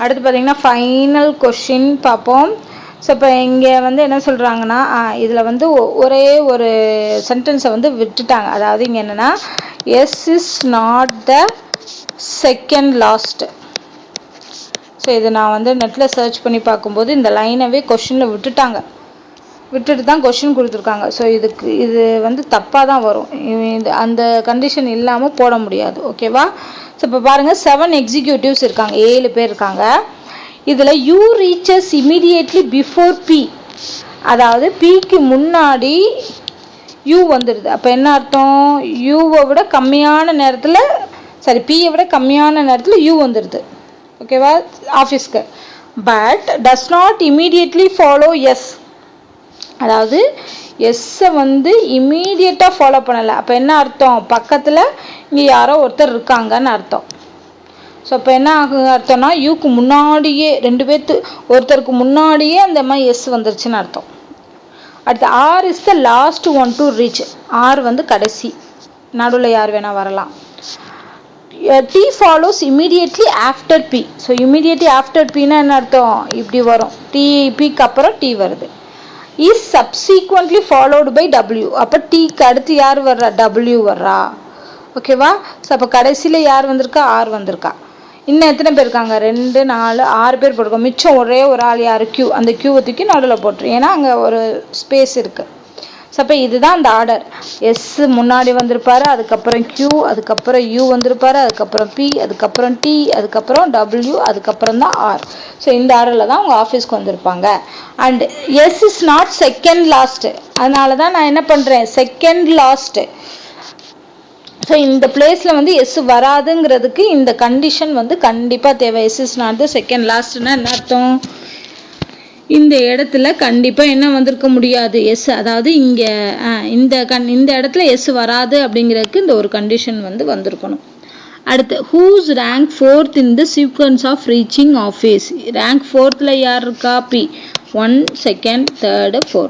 அடுத்து பார்த்தீங்கன்னா final question பார்ப்போம். ஸோ இப்போ இங்கே வந்து என்ன சொல்கிறாங்கன்னா, இதில் வந்து ஒரே ஒரு சென்டென்ஸை வந்து விட்டுட்டாங்க. அதாவது இங்கே என்னென்னா, S is not the second last. So இது நான் வந்து நெட்டில் சர்ச் பண்ணி பார்க்கும்போது இந்த லைனவே கொஷினில் விட்டுட்டு தான் கொஷின் கொடுத்துருக்காங்க. ஸோ இது வந்து தப்பாக தான் வரும். அந்த கண்டிஷன் இல்லாமல் போட முடியாது. ஓகேவா? ஸோ இப்போ பாருங்கள், 7 எக்ஸிக்யூட்டிவ்ஸ் இருக்காங்க, 7 பேர் இருக்காங்க. இதில் U reaches immediately before P, அதாவது பிக்கு முன்னாடி யூ வந்துடுது. அப்போ என்ன அர்த்தம்? யூவை விட கம்மியான நேரத்தில், சரி, பியை விட கம்மியான நேரத்தில் யூ வந்துடுது. ஓகேவா? ஆஃபீஸ்க்கு. But does not immediately follow S, அதாவது எஸ்ஸை வந்து இமீடியட்டாக ஃபாலோ பண்ணலை. அப்போ என்ன அர்த்தம்? பக்கத்தில் இங்கே யாரோ ஒருத்தர் இருக்காங்கன்னு அர்த்தம். ஸோ இப்போ என்ன அர்த்தம்னா, யூக்கு முன்னாடியே ஒருத்தருக்கு முன்னாடியே அந்த மாதிரி எஸ் வந்துருச்சுன்னு அர்த்தம். அடுத்து R is the last one to reach. R வந்து கடைசி, நடுவில் யார் வேணால் வரலாம். T follows immediately after P. So immediately after பின்னா என்ன அர்த்தம்? இப்படி வரும், பிக்கு அப்புறம் டி வருது. Is subsequently followed by W. அப்போ டீக்கு அடுத்து யார் வர்றா? டபிள்யூ வர்றா. ஓகேவா? ஸோ அப்போ கடைசியில் யார் வந்திருக்கா? ஆர் வந்திருக்கா. இன்னும் எத்தனை பேர் இருக்காங்க? 2, 4, 6 பேர் போட்டிருக்கோம். மிச்சம் ஒரே ஒரு ஆள் யார்? கியூ. அந்த கியூவை தூக்கி நடுவில் போட்டுரு, ஏன்னா அங்கே ஒரு ஸ்பேஸ் இருக்குது. ஸோ அப்போ இதுதான் அந்த ஆர்டர். எஸ் முன்னாடி வந்திருப்பாரு, அதுக்கப்புறம் கியூ, அதுக்கப்புறம் யூ வந்திருப்பாரு, அதுக்கப்புறம் பி, அதுக்கப்புறம் டி, அதுக்கப்புறம் டபிள்யூ, அதுக்கப்புறம் தான் ஆர். ஸோ இந்த ஆர்டரில் தான் அவங்க ஆஃபீஸ்க்கு வந்திருப்பாங்க. And S is not second last, அதனால தான் நான் என்ன பண்ணுறேன்? Second last. ஸோ இந்த பிளேஸில் வந்து எஸ் வராதுங்கிறதுக்கு இந்த கண்டிஷன் வந்து கண்டிப்பாக தேவை. S is not the second லாஸ்ட்னா என்ன அர்த்தம்? இந்த இடத்துல கண்டிப்பாக என்ன வந்திருக்க முடியாது? எஸ், அதாவது இங்கே இந்த இடத்துல எஸ் வராது அப்படிங்கிறதுக்கு இந்த ஒரு கண்டிஷன் வந்து வந்திருக்கணும். அடுத்து who's rank 4th in the sequence of reaching office. Rank 4th யார் இருக்கா? பி. 1, 2, 3, 4.